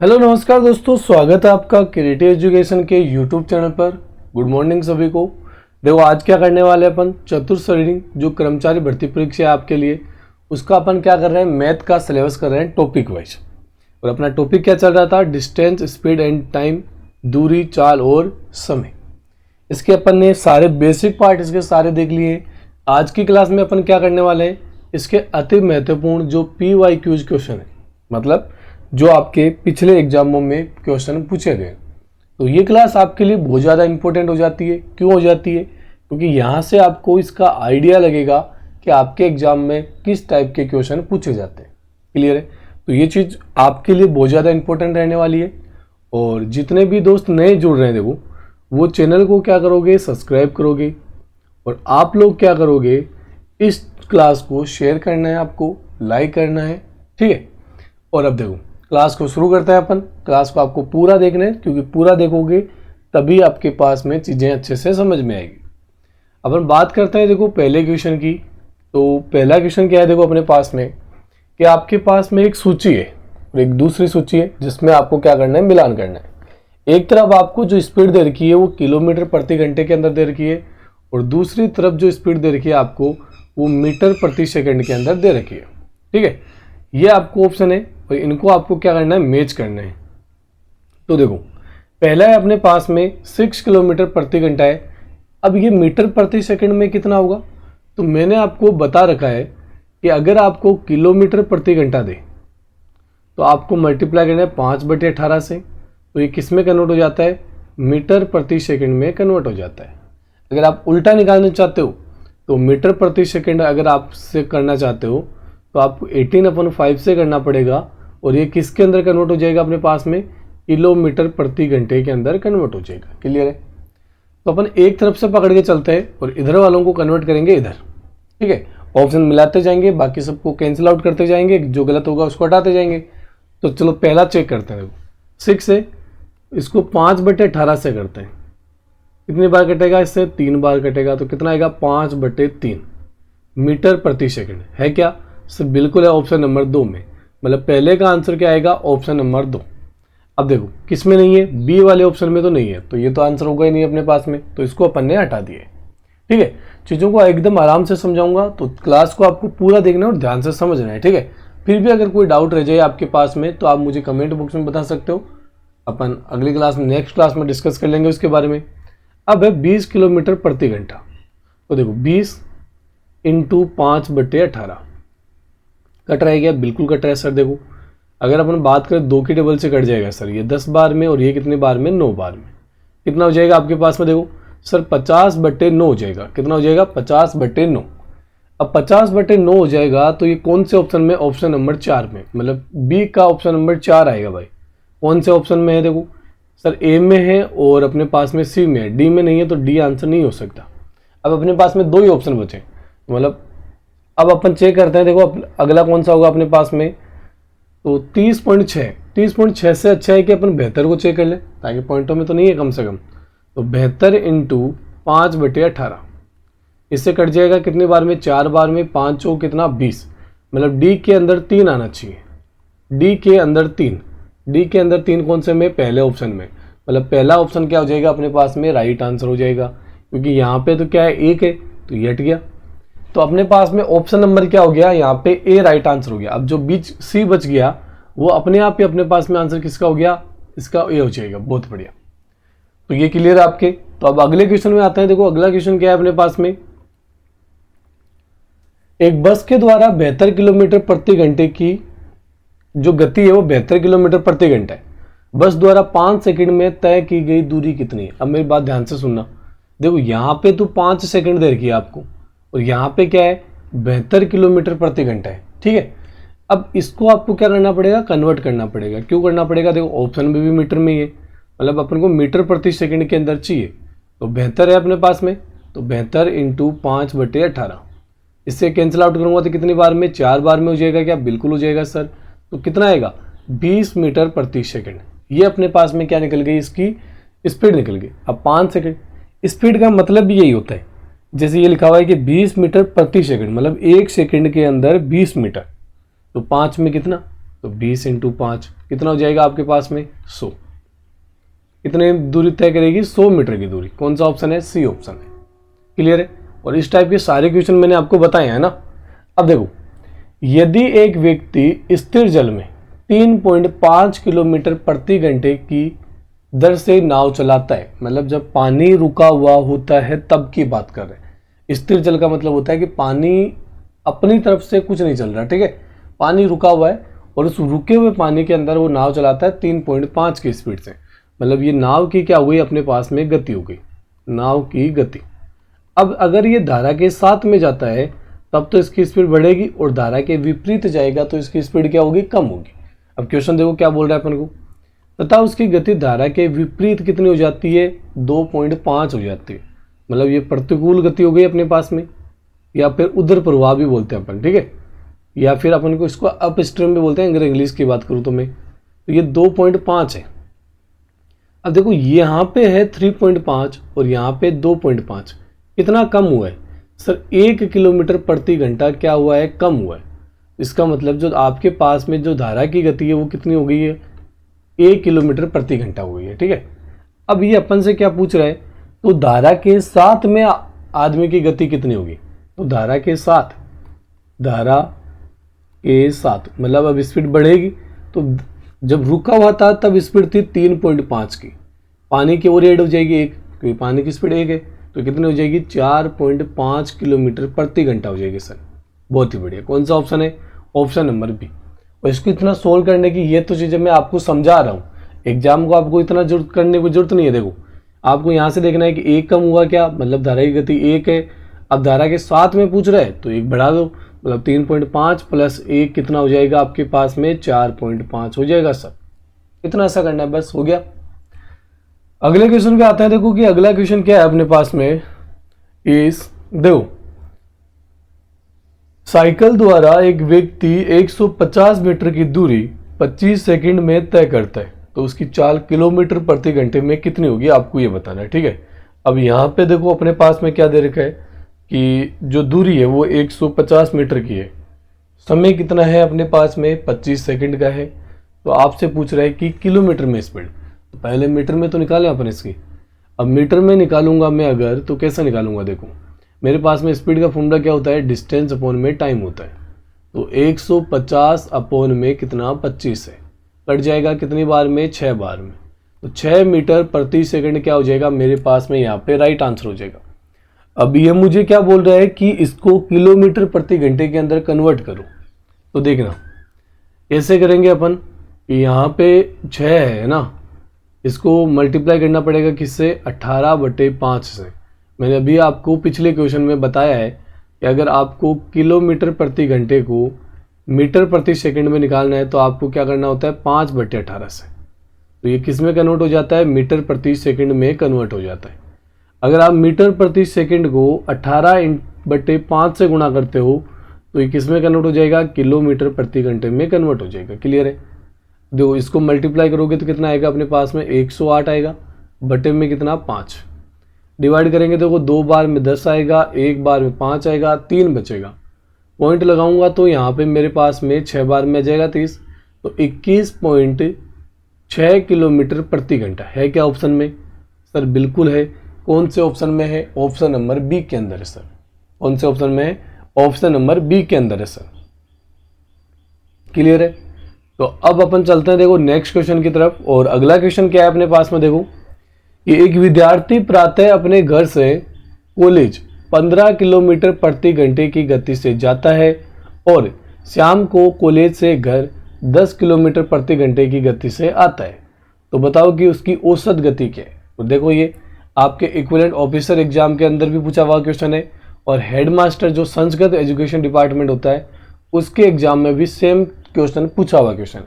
Hello नमस्कार दोस्तों, स्वागत है आपका क्रिएटिव एजुकेशन के यूट्यूब चैनल पर। गुड मॉर्निंग सभी को। देखो आज क्या करने वाले अपन, चतुर्थ रीडिंग जो कर्मचारी भर्ती परीक्षा है आपके लिए, उसका अपन क्या कर रहे हैं, मैथ का सिलेबस कर रहे हैं टॉपिक वाइज। और अपना टॉपिक क्या चल रहा था, डिस्टेंस, स्पीड एंड टाइम, दूरी, चाल और समय। इसके अपन ने सारे बेसिक पार्ट इसके सारे देख लिए। आज की क्लास में अपन क्या करने वाले हैं, इसके अति महत्वपूर्ण जो PYQ क्वेश्चन है, मतलब जो आपके पिछले एग्जामों में क्वेश्चन पूछे गए, तो ये क्लास आपके लिए बहुत ज़्यादा इंपॉर्टेंट हो जाती है। क्यों हो जाती है? क्योंकि यहाँ से आपको इसका आइडिया लगेगा कि आपके एग्जाम में किस टाइप के क्वेश्चन पूछे जाते हैं। क्लियर है? तो ये चीज़ आपके लिए बहुत ज़्यादा इंपॉर्टेंट रहने वाली है। और जितने भी दोस्त नए जुड़ रहे हैं, देखो वो चैनल को क्या करोगे, सब्सक्राइब करोगे। और आप लोग क्या करोगे, इस क्लास को शेयर करना है, आपको लाइक करना है, ठीक है। और अब देखो क्लास को शुरू करते हैं अपन। क्लास को आपको पूरा देखना है, क्योंकि पूरा देखोगे तभी आपके पास में चीज़ें अच्छे से समझ में आएगी। अपन बात करते हैं देखो पहले क्वेश्चन की। तो पहला क्वेश्चन क्या है, देखो अपने पास में कि आपके पास में एक सूची है और एक दूसरी सूची है, जिसमें आपको क्या करना है, मिलान करना है। एक तरफ आपको जो स्पीड दे रखी है वो किलोमीटर प्रति घंटे के अंदर दे रखी है, और दूसरी तरफ जो स्पीड दे रखी है आपको वो मीटर प्रति सेकंड के अंदर दे रखी है। ठीक है, ये आपको ऑप्शन है और इनको आपको क्या करना है, मैच करना है। तो देखो पहला है अपने पास में 6 किलोमीटर प्रति घंटा है। अब ये मीटर प्रति सेकंड में कितना होगा, तो मैंने आपको बता रखा है कि अगर आपको किलोमीटर प्रति घंटा दे तो आपको मल्टीप्लाई करना है 5/18 से, तो ये किस में कन्वर्ट हो जाता है, मीटर प्रति सेकंड में कन्वर्ट हो जाता है। अगर आप उल्टा निकालना चाहते हो तो मीटर प्रति सेकंड अगर आप से करना चाहते हो तो आपको 18/5 से करना पड़ेगा, और ये किसके अंदर कन्वर्ट हो जाएगा, अपने पास में किलोमीटर प्रति घंटे के अंदर कन्वर्ट हो जाएगा। क्लियर है? तो अपन एक तरफ से पकड़ के चलते हैं और इधर वालों को कन्वर्ट करेंगे इधर। ठीक है, ऑप्शन मिलाते जाएंगे, बाकी सबको कैंसिल आउट करते जाएंगे, जो गलत होगा उसको हटाते जाएंगे। तो चलो पहला चेक करते हैं। 6 है, इसको 5/18 से करते हैं। कितनी बार कटेगा, इससे 3 बार कटेगा, तो कितना आएगा, 5/3 मीटर प्रति सेकंड है। क्या सर? बिल्कुल है, ऑप्शन नंबर 2 में। मतलब पहले का आंसर क्या आएगा, ऑप्शन नंबर 2। अब देखो किस में नहीं है, बी वाले ऑप्शन में तो नहीं है, तो ये तो आंसर होगा ही नहीं अपने पास में, तो इसको अपन ने हटा दिए। ठीक है, चीज़ों को एकदम आराम से समझाऊंगा, तो क्लास को आपको पूरा देखना है और ध्यान से समझना है। ठीक है, फिर भी अगर कोई डाउट रह जाए आपके पास में तो आप मुझे कमेंट बॉक्स में बता सकते हो। अपन अगली क्लास में, नेक्स्ट क्लास में डिस्कस कर लेंगे उसके बारे में। अब है 20 किलोमीटर प्रति घंटा। तो देखो 20 × 5/18 कट रहा है क्या? बिल्कुल कट रहा है सर। देखो अगर अपन बात करें 2 की टेबल से कट जाएगा सर, ये 10 बार में, और ये कितने बार में, 9 बार में। कितना हो जाएगा आपके पास में, देखो सर 50/9 हो जाएगा। कितना हो जाएगा, 50/9। अब 50/9 हो जाएगा तो ये कौन से ऑप्शन में, ऑप्शन नंबर 4 में, मतलब बी का ऑप्शन नंबर 4 आएगा भाई। कौन से ऑप्शन में है, देखो सर ए में है और अपने पास में सी में है, डी में नहीं है, तो डी आंसर नहीं हो सकता। अब अपने पास में 2 ही ऑप्शन बचे, मतलब अब अपन चेक करते हैं। देखो अगला कौन सा होगा अपने पास में, तो 30.6। 30.6 से अच्छा है कि अपन 72 को चेक कर लें, ताकि पॉइंटों में तो नहीं है कम से कम। तो 72 × 5/18 इससे कट जाएगा कितने बार में, 4 बार में। 5 चौक कितना, 20। मतलब डी के अंदर 3 आना चाहिए, डी के अंदर 3। डी के अंदर 3 कौन से में, पहले ऑप्शन में। मतलब पहला ऑप्शन क्या हो जाएगा अपने पास में, राइट आंसर हो जाएगा, क्योंकि यहाँ पे तो क्या है, 1 है, तो ये हट गया। तो अपने पास में ऑप्शन नंबर क्या हो गया, यहाँ पे ए राइट आंसर हो गया। अब जो बीच सी बच गया वो अपने आप ही अपने पास में आंसर किसका हो गया, इसका ए हो जाएगा। बहुत बढ़िया, तो ये क्लियर है आपके। तो अब अगले क्वेश्चन में आते हैं। देखो अगला क्वेश्चन क्या है अपने पास में, एक बस के द्वारा 72 किलोमीटर प्रति घंटे की जो गति है वो 72 किलोमीटर प्रति घंटा है। बस द्वारा 5 सेकंड में तय की गई दूरी कितनी है। अब मेरी बात ध्यान से सुनना। देखो यहाँ पे तो 5 सेकंड दे रखी है आपको, और यहाँ पे क्या है, 72 किलोमीटर प्रति घंटा है। ठीक है, अब इसको आपको क्या करना पड़ेगा, कन्वर्ट करना पड़ेगा। क्यों करना पड़ेगा, देखो ऑप्शन में भी मीटर में ही है, मतलब अपन को मीटर प्रति सेकंड के अंदर चाहिए। तो 72 है अपने पास में, तो 72 × 5/18 इससे कैंसिल आउट करूंगा तो कितनी बार में, 4 बार में हो जाएगा क्या? बिल्कुल हो जाएगा सर। तो कितना आएगा, 20 मीटर प्रति सेकंड। ये अपने पास में क्या निकल गई, इसकी स्पीड निकल गई। अब 5 सेकंड, स्पीड का मतलब भी यही होता है, जैसे ये लिखा हुआ है कि 20 मीटर प्रति सेकंड, मतलब 1 सेकंड के अंदर 20 मीटर। तो 5 में कितना, तो 20 × 5 कितना हो जाएगा आपके पास में 100। कितने दूरी तय करेगी 100 मीटर की दूरी। कौन सा ऑप्शन है, सी ऑप्शन है। क्लियर है। और इस टाइप के सारे क्वेश्चन मैंने आपको बताए हैं ना। अब देखो, यदि एक व्यक्ति स्थिर जल में 3.5 किलोमीटर प्रति घंटे की दर से नाव चलाता है, मतलब जब पानी रुका हुआ होता है तब की बात कर रहे हैं। स्थिर जल का मतलब होता है कि पानी अपनी तरफ से कुछ नहीं चल रहा, ठीक है, पानी रुका हुआ है और उस रुके हुए पानी के अंदर वो नाव चलाता है 3.5 की स्पीड से। मतलब ये नाव की क्या हुई, अपने पास में गति हो गई, नाव की गति। अब अगर ये धारा के साथ में जाता है तब तो इसकी स्पीड बढ़ेगी, और धारा के विपरीत जाएगा तो इसकी स्पीड क्या होगी, कम होगी। अब क्वेश्चन देखो क्या बोल रहा है अपन को, तथा उसकी गति धारा के विपरीत कितनी हो जाती है, 2.5 हो जाती है। मतलब ये प्रतिकूल गति हो गई अपने पास में, या फिर उधर प्रभाव भी बोलते हैं अपन, ठीक है, या फिर अपन को इसको अप स्ट्रीम भी बोलते हैं अगर इंग्लिश की बात करूँ तो मैं। तो ये 2.5 है। अब देखो यहाँ पे है 3.5 और यहाँ पे 2.5, कितना कम हुआ है सर, 1 किलोमीटर प्रति घंटा क्या हुआ है, कम हुआ है। इसका मतलब जो आपके पास में जो धारा की गति है वो कितनी हो गई है, 1 किलोमीटर प्रति घंटा हो गई है, ठीक है। अब ये अपन से क्या पूछ रहा है, तो धारा के साथ में आदमी की गति कितनी होगी, तो धारा के साथ मतलब अब स्पीड बढ़ेगी। तो जब रुका हुआ था तब स्पीड थी 3.5 की, पानी की ओर ऐड हो जाएगी 1, क्योंकि पानी की स्पीड 1 है, तो कितनी हो जाएगी 4.5 किलोमीटर प्रति घंटा हो जाएगी सर। बहुत ही बढ़िया। कौन सा ऑप्शन है, ऑप्शन नंबर बी। और इसको इतना सोल्व करने की ये तो चीज़ें मैं आपको समझा रहा हूँ, एग्जाम को आपको इतना जरूरत करने की जरूरत नहीं है। देखो आपको यहाँ से देखना है कि 1 कम हुआ क्या, मतलब धारा की गति 1 है, अब धारा के साथ में पूछ रहा है तो 1 बढ़ा दो, मतलब 3.5 + 1 कितना हो जाएगा आपके पास में 4.5 हो जाएगा सर। इतना ऐसा करना है, बस हो गया। अगले क्वेश्चन पे आते हैं। देखो कि अगला क्वेश्चन क्या है अपने पास में, देखो साइकिल द्वारा एक व्यक्ति 150 मीटर की दूरी 25 सेकंड में तय करता है, तो उसकी चाल किलोमीटर प्रति घंटे में कितनी होगी आपको ये बताना है, ठीक है। अब यहाँ पे देखो अपने पास में क्या दे रखा है कि जो दूरी है वो 150 मीटर की है, समय कितना है अपने पास में 25 सेकंड का है। तो आपसे पूछ रहा है कि किलोमीटर में स्पीड, तो पहले मीटर में तो निकालें अपन इसकी। अब मीटर में निकालूंगा मैं अगर, तो कैसे निकालूंगा, देखो मेरे पास में स्पीड का फॉर्मूला क्या होता है, डिस्टेंस अपॉन में टाइम होता है। तो 150 अपॉन में कितना 25 है, कट जाएगा कितनी बार में 6 बार में, तो 6 मीटर प्रति सेकंड क्या हो जाएगा मेरे पास में, यहाँ पे राइट आंसर हो जाएगा। अब ये मुझे क्या बोल रहा है कि इसको किलोमीटर प्रति घंटे के अंदर कन्वर्ट करो। तो देखना कैसे करेंगे अपन, यहाँ पे 6 है ना, इसको मल्टीप्लाई करना पड़ेगा किससे, 18/5 से। मैंने अभी आपको पिछले क्वेश्चन में बताया है कि अगर आपको किलोमीटर प्रति घंटे को मीटर प्रति सेकंड में निकालना है तो आपको क्या करना होता है 5/18 से। तो ये किस में कन्वर्ट हो जाता है, मीटर प्रति सेकंड में कन्वर्ट हो जाता है। अगर आप मीटर प्रति सेकंड को 18/5 से गुणा करते हो तो ये किस में कन्वर्ट हो जाएगा, किलोमीटर प्रति घंटे में कन्वर्ट हो जाएगा। क्लियर है। देखो इसको मल्टीप्लाई करोगे तो कितना आएगा अपने पास में 108 आएगा, बटे में कितना 5, डिवाइड करेंगे देखो 2 बार में 10 आएगा, 1 बार में 5 आएगा, 3 बचेगा। पॉइंट लगाऊंगा तो यहाँ पे मेरे पास में 6 बार में आ जाएगा 30, तो 21.6 किलोमीटर प्रति घंटा है क्या ऑप्शन में, सर बिल्कुल है। कौन से ऑप्शन में है, ऑप्शन नंबर बी के अंदर है सर। कौन से ऑप्शन में है, ऑप्शन नंबर बी के अंदर है सर। क्लियर है। तो अब अपन चलते हैं देखो नेक्स्ट क्वेश्चन की तरफ। और अगला क्वेश्चन क्या है अपने पास में, देखो कि एक विद्यार्थी प्रातः अपने घर से कॉलेज 15 किलोमीटर प्रति घंटे की गति से जाता है और शाम को कॉलेज से घर 10 किलोमीटर प्रति घंटे की गति से आता है। तो बताओ कि उसकी औसत गति क्या है। तो देखो ये आपके इक्विवेलेंट ऑफिसर एग्जाम के अंदर भी पूछा हुआ क्वेश्चन है, और हेडमास्टर जो संस्कृत एजुकेशन डिपार्टमेंट होता है उसके एग्जाम में भी सेम क्वेश्चन पूछा हुआ क्वेश्चन है।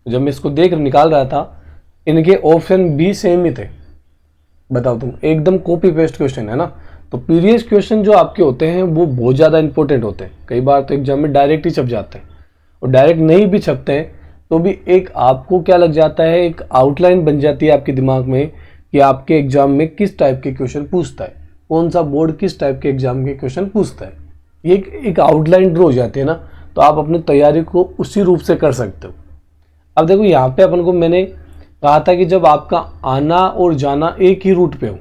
जब मैं इसको देख निकाल रहा था इनके ऑप्शन भी सेम ही थे। बताओ तुम, एकदम कॉपी पेस्ट क्वेश्चन है ना। तो प्रीवियस क्वेश्चन जो आपके होते हैं वो बहुत ज़्यादा इंपॉर्टेंट होते हैं। कई बार तो एग्जाम में डायरेक्ट ही छप जाते हैं, और डायरेक्ट नहीं भी छपते हैं तो भी एक आपको क्या लग जाता है, एक आउटलाइन बन जाती है आपके दिमाग में कि आपके एग्जाम में किस टाइप के क्वेश्चन पूछता है, कौन सा बोर्ड किस टाइप के एग्जाम के क्वेश्चन पूछता है। ये एक आउटलाइन ड्रॉ हो जाती है ना, तो आप अपनी तैयारी को उसी रूप से कर सकते हो। अब देखो यहाँ पे अपन को मैंने कहा था कि जब आपका आना और जाना एक ही रूट पे हो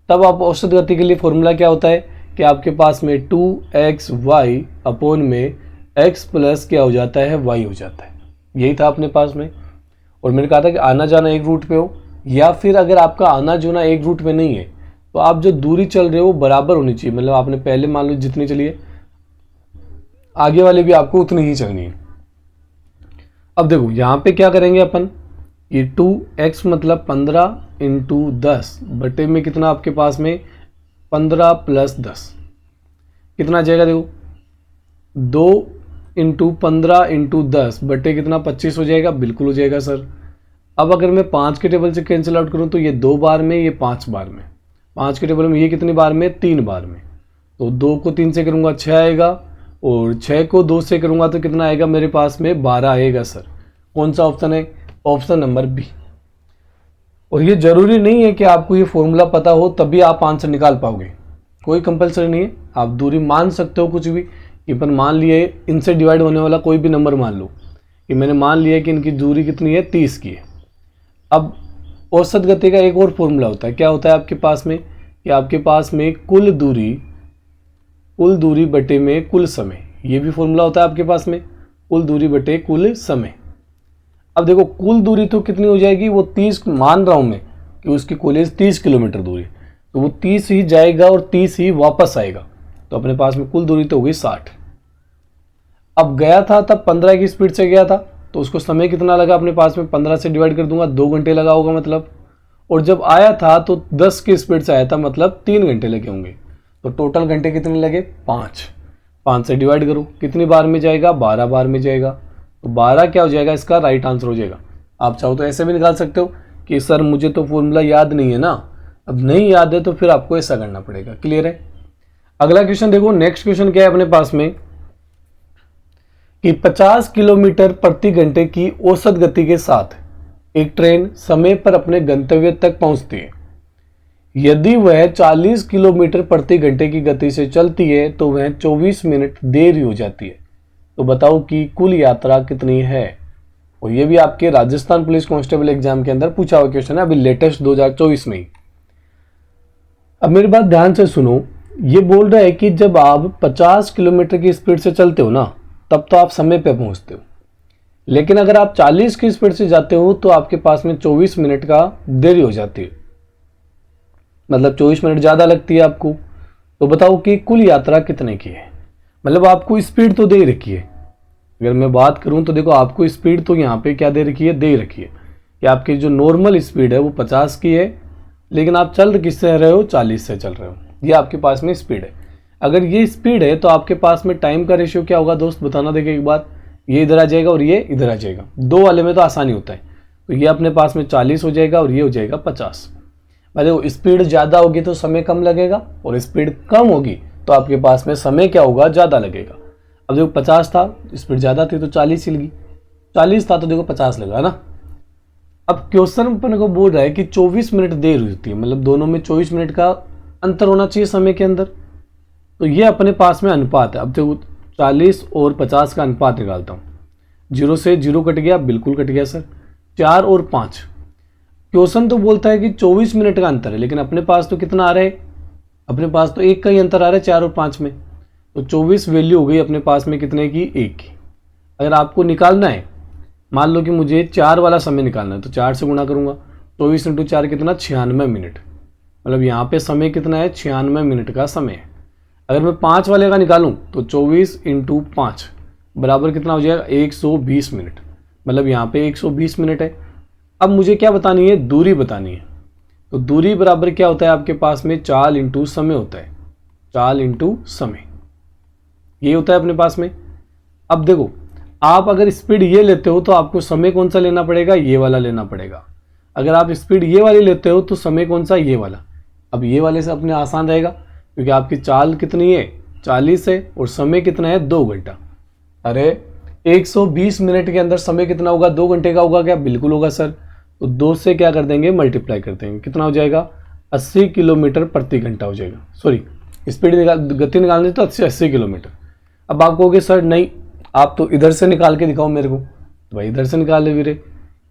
तब आप औसत गति के लिए फॉर्मूला क्या होता है कि आपके पास में 2xy अपॉन में x प्लस क्या हो जाता है, y हो जाता है। यही था अपने पास में। और मैंने कहा था कि आना जाना एक रूट पे हो, या फिर अगर आपका आना जाना एक रूट पे नहीं है तो आप जो दूरी चल रहे हो वो बराबर होनी चाहिए। मतलब आपने पहले मान लो जितनी चलिए, आगे वाले भी आपको उतनी ही चलनी है। अब देखो यहाँ पे क्या करेंगे अपन, ये 2x मतलब 15 इंटू 10 बटे में कितना आपके पास में 15 प्लस 10 कितना आ जाएगा, देखो 2 इंटू 15 इंटू 10 बटे कितना 25 हो जाएगा, बिल्कुल हो जाएगा सर। अब अगर मैं 5 के टेबल से कैंसिल आउट करूँ तो ये 2 बार में, ये 5 बार में, 5 के टेबल में ये कितनी बार में, 3 बार में। तो 2 को 3 से करूँगा 6 आएगा, और 6 को 2 से करूँगा तो कितना आएगा मेरे पास में 12 आएगा सर। कौन सा ऑप्शन है, ऑप्शन नंबर बी। और ये जरूरी नहीं है कि आपको ये फॉर्मूला पता हो तभी आप आंसर निकाल पाओगे, कोई कंपलसरी नहीं है। आप दूरी मान सकते हो कुछ भी, कि अपन मान लिए इनसे डिवाइड होने वाला कोई भी नंबर मान लो, कि मैंने मान लिया कि इनकी दूरी कितनी है 30 की है। अब औसत गति का एक और फॉर्मूला होता है, क्या होता है आपके पास में, कि आपके पास में कुल दूरी बटे में कुल समय, ये भी फॉर्मूला होता है आपके पास में, कुल दूरी बटे कुल समय। अब देखो कुल दूरी तो कितनी हो जाएगी, वो 30 मान रहा हूं मैं कि उसकी कॉलेज 30 किलोमीटर दूरी, तो वो 30 ही जाएगा और 30 ही वापस आएगा, तो अपने पास में कुल दूरी तो हो गई 60। अब गया था तब 15 की स्पीड से गया था, तो उसको समय कितना लगा अपने पास में, 15 से डिवाइड कर दूंगा, 2 घंटे लगा होगा मतलब। और जब आया था तो 10 की स्पीड से आया था, मतलब 3 घंटे लगे होंगे। तो टोटल घंटे कितने लगे, 5 से डिवाइड करो, कितनी बार में जाएगा, 12 बार में जाएगा। तो 12 क्या हो जाएगा, इसका राइट आंसर हो जाएगा। आप चाहो तो ऐसे भी निकाल सकते हो कि सर मुझे तो फॉर्मूला याद नहीं है ना, अब नहीं याद है तो फिर आपको ऐसा करना पड़ेगा। क्लियर है। अगला क्वेश्चन देखो, नेक्स्ट क्वेश्चन क्या है अपने पास में, कि 50 किलोमीटर प्रति घंटे की औसत गति के साथ एक ट्रेन समय पर अपने गंतव्य तक पहुंचती है। यदि वह 40 किलोमीटर प्रति घंटे की गति से चलती है तो वह 24 मिनट देरी हो जाती है। तो बताओ कि कुल यात्रा कितनी है। और ये भी आपके राजस्थान पुलिस कांस्टेबल एग्जाम के अंदर पूछा हुआ क्वेश्चन है, अभी लेटेस्ट 2024 में ही। अब मेरी बात ध्यान से सुनो, ये बोल रहा है कि जब आप 50 किलोमीटर की स्पीड से चलते हो ना, तब तो आप समय पे पहुंचते हो, लेकिन अगर आप 40 की स्पीड से जाते हो तो आपके पास में 24 मिनट का देरी हो जाती है, मतलब 24 मिनट ज़्यादा लगती है आपको। तो बताओ कि कुल यात्रा कितने की है। मतलब आपको स्पीड तो दे ही रखी है, अगर मैं बात करूं तो देखो आपको स्पीड तो यहाँ पे क्या दे रखी है, दे रखी है कि आपकी जो नॉर्मल स्पीड है वो 50 की है, लेकिन आप चल किससे रहे हो, 40 से चल रहे हो। ये आपके पास में स्पीड है। अगर ये स्पीड है तो आपके पास में टाइम का रेशियो क्या होगा दोस्त, बताना। देखिए एक बार, ये इधर आ जाएगा और ये इधर आ जाएगा, दो वाले में तो आसानी होता है। तो ये अपने पास में 40 हो जाएगा और ये हो जाएगा 50। देखो स्पीड ज़्यादा होगी तो समय कम लगेगा, और स्पीड कम होगी तो आपके पास में समय क्या होगा, ज़्यादा लगेगा। अब देखो 50 था, स्पीड ज़्यादा थी तो 40 ही लगी, 40 था तो देखो 50 लगा ना। अब क्वेश्चन अपन को बोल रहा है कि 24 मिनट देर होती है, मतलब दोनों में 24 मिनट का अंतर होना चाहिए समय के अंदर। तो ये अपने पास में अनुपात है। अब देखो 40 और 50 का अनुपात निकालता हूँ, 0 से 0 कट गया, बिल्कुल कट गया सर। 4 और 5, क्वेश्चन तो बोलता है कि 24 मिनट का अंतर है, लेकिन अपने पास तो कितना आ रहा है, अपने पास तो 1 का ही अंतर आ रहा है 4 और 5 में। तो 24 वैल्यू हो गई अपने पास में कितने की, 1 की। अगर आपको निकालना है, मान लो कि मुझे 4 वाला समय निकालना है, तो 4 से गुणा करूंगा, 24 इंटू 4 कितना, 96 मिनट। मतलब यहाँ पे समय कितना है, 96 मिनट का समय है। अगर मैं 5 वाले का निकालूं तो 24 इंटू 5 बराबर कितना हो जाएगा, 120 मिनट। मतलब यहाँ पे 120 मिनट है। अब मुझे क्या बतानी है, दूरी बतानी है। तो दूरी बराबर क्या होता है आपके पास में, चाल इंटू समय होता है, चाल इंटू समय, ये होता है अपने पास में। अब देखो आप अगर स्पीड ये लेते हो तो आपको समय कौन सा लेना पड़ेगा, ये वाला लेना पड़ेगा। अगर आप स्पीड ये वाली लेते हो तो समय कौन सा, ये वाला। अब ये वाले से अपने आसान रहेगा, क्योंकि आपकी चाल कितनी है, 40 है, और समय कितना है, 2 घंटा। अरे 120 मिनट के अंदर समय कितना होगा, 2 घंटे का होगा क्या, बिल्कुल होगा सर। तो 2 से क्या कर देंगे, मल्टीप्लाई कर देंगे, कितना हो जाएगा, 80 किलोमीटर प्रति घंटा हो जाएगा। सॉरी, स्पीड गति निकालनी तो 80 किलोमीटर। अब आप कहोगे सर नहीं, आप तो इधर से निकाल के दिखाओ मेरे को, तो भाई इधर से निकाल ले वीरे।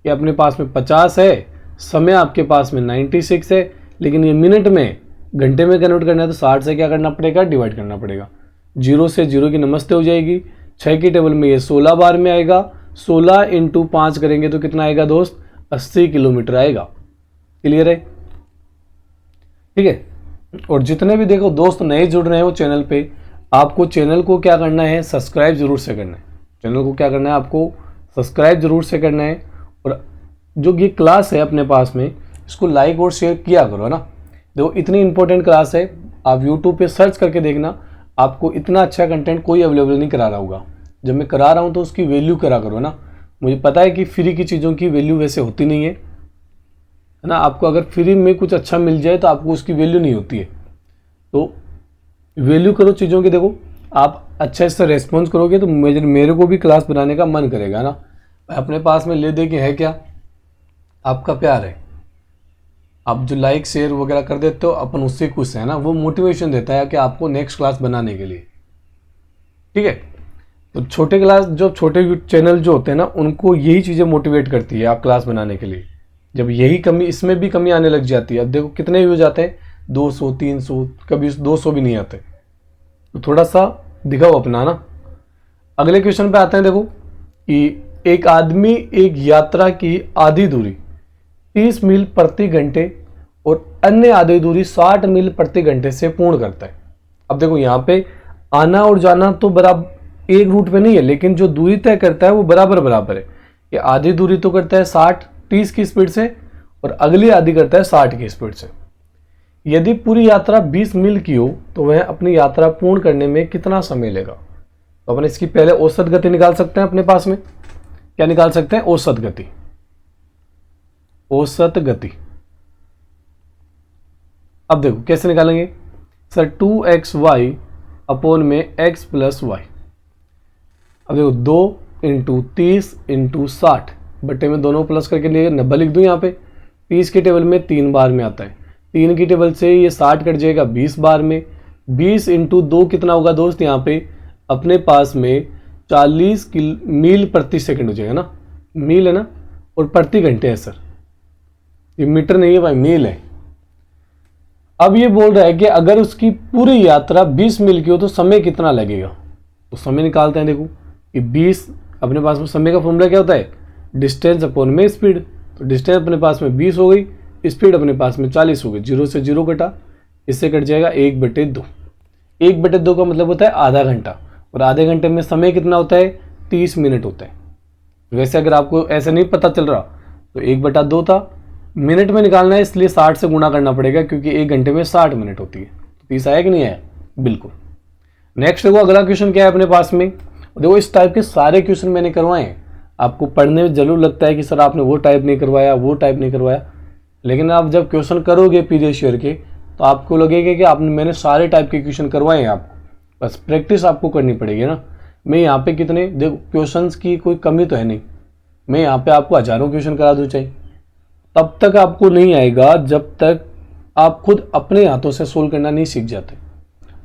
ये अपने पास में 50 है, समय आपके पास में 96 है, लेकिन ये मिनट में घंटे में कन्वर्ट करना है तो 60 से क्या करना पड़ेगा, डिवाइड करना पड़ेगा। 0 से 0 की नमस्ते हो जाएगी। 6 की टेबल में ये 16 बार में आएगा। 16 × 5 करेंगे तो कितना आएगा दोस्त, 80 किलोमीटर आएगा। क्लियर है? ठीक है। और जितने भी देखो दोस्त नए जुड़ रहे हैं वो चैनल पे, आपको चैनल को क्या करना है, सब्सक्राइब जरूर से करना है। चैनल को क्या करना है, आपको सब्सक्राइब जरूर से करना है। और जो ये क्लास है अपने पास में, इसको लाइक और शेयर किया करो, है ना। देखो इतनी इंपॉर्टेंट क्लास है, आप यूट्यूब पे सर्च करके देखना, आपको इतना अच्छा कंटेंट कोई अवेलेबल नहीं करा रहा होगा। जब मैं करा रहा हूँ तो उसकी वैल्यू करा करो, है ना। मुझे पता है कि फ्री की चीज़ों की वैल्यू वैसे होती नहीं है ना। आपको अगर फ्री में कुछ अच्छा मिल जाए तो आपको उसकी वैल्यू नहीं होती है। तो वैल्यू करो चीज़ों की। देखो आप अच्छे से रेस्पॉन्स करोगे तो मेरे को भी क्लास बनाने का मन करेगा ना। अपने पास में ले दे के है क्या, आपका प्यार है। आप जो लाइक शेयर वगैरह कर देते हो, अपन उससे खुश है ना। वो मोटिवेशन देता है कि आपको नेक्स्ट क्लास बनाने के लिए। ठीक है। तो छोटे क्लास, जो छोटे चैनल जो होते हैं ना, उनको यही चीज़ें मोटिवेट करती है आप क्लास बनाने के लिए। जब यही कमी, इसमें भी कमी आने लग जाती है। अब देखो कितने व्यूज आते हैं, 200 300, कभी 200 भी नहीं आते। तो थोड़ा सा दिखाओ अपना ना। अगले क्वेश्चन पे आते हैं। देखो कि एक आदमी एक यात्रा की आधी दूरी 30 मील प्रति घंटे और अन्य आधी दूरी 60 मील प्रति घंटे से पूर्ण करता है। अब देखो यहाँ पे आना और जाना तो बराबर एक रूट पे नहीं है, लेकिन जो दूरी तय करता है वो बराबर बराबर है। ये आधी दूरी तो करता है 30 की स्पीड से और अगली आधी करता है 60 की स्पीड से। यदि पूरी यात्रा 20 मील की हो तो वह अपनी यात्रा पूर्ण करने में कितना समय लेगा। तो अपन इसकी पहले औसत गति निकाल सकते हैं। अपने पास में क्या निकाल सकते हैं, औसत गति। औसत गति अब देखो कैसे निकालेंगे सर, 2xy अपॉन में x + y। अब देखो 2 × 30 × 60 बट्टे में दोनों प्लस करके लिए 90 लिख दूं। यहाँ पे 30 की टेबल में 3 बार में आता है, 3 की टेबल से ये 60 कट जाएगा 20 बार में। 20 × 2 कितना होगा दोस्त, यहाँ पे अपने पास में 40 मील प्रति सेकंड हो जाएगा ना। मील है ना, और प्रति घंटे है सर, ये मीटर नहीं है भाई, मील है। अब ये बोल रहा है कि अगर उसकी पूरी यात्रा 20 मील की हो तो समय कितना लगेगा। तो समय निकालते हैं। देखो कि 20, अपने पास में समय का फॉर्मूला क्या होता है, डिस्टेंस अपॉन में स्पीड। तो डिस्टेंस अपने पास में 20 हो गई, स्पीड अपने पास में 40 हो गई। 0 से 0 कटा, इससे कट जाएगा 1/2। 1/2 का मतलब होता है आधा घंटा, और आधे घंटे में समय कितना होता है, 30 मिनट होता है। वैसे अगर आपको ऐसे नहीं पता चल रहा तो 1/2 था, मिनट में निकालना है, इसलिए 60 से गुणा करना पड़ेगा क्योंकि 1 घंटे में 60 मिनट होती है। तो 30 आया कि नहीं आया, बिल्कुल। नेक्स्ट देखो अगला क्वेश्चन क्या है अपने पास में। देखो इस टाइप के सारे क्वेश्चन मैंने करवाए हैं। आपको पढ़ने में जरूर लगता है कि सर आपने वो टाइप नहीं करवाया, वो टाइप नहीं करवाया, लेकिन आप जब क्वेश्चन करोगे पीडीएफ शेयर के तो आपको लगेगा कि मैंने सारे टाइप के क्वेश्चन करवाए हैं। आपको बस प्रैक्टिस आपको करनी पड़ेगी ना। मैं यहाँ पे कितने देखो क्वेश्चंस की कोई कमी तो है नहीं, मैं यहाँ पे आपको हजारों क्वेश्चन करा दूँ चाहिए, तब तक आपको नहीं आएगा जब तक आप खुद अपने हाथों से सोल्व करना नहीं सीख जाते।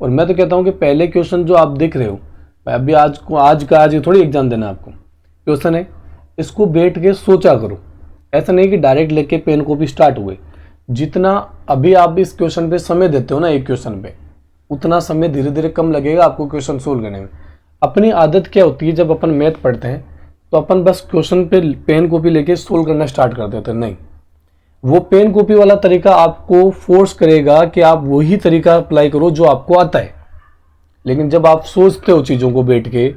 और मैं तो कहता हूँ कि पहले क्वेश्चन जो आप देख रहे हो, अभी आज थोड़ी एग्जाम देना आपको, क्वेश्चन है इसको बैठ के सोचा करो। ऐसा नहीं कि डायरेक्ट लेके पेन कॉपी स्टार्ट हुए। जितना अभी आप इस क्वेश्चन पे समय देते हो ना, एक क्वेश्चन पे, उतना समय धीरे धीरे कम लगेगा आपको क्वेश्चन सोल्व करने में। अपनी आदत क्या होती है, जब अपन मैथ पढ़ते हैं तो अपन बस क्वेश्चन पे पेन कॉपी लेके सोल्व करना स्टार्ट कर देते हैं। नहीं, वो पेन कॉपी वाला तरीका आपको फोर्स करेगा कि आप वही तरीका अप्लाई करो जो आपको आता है। लेकिन जब आप सोचते हो चीज़ों को, बैठ के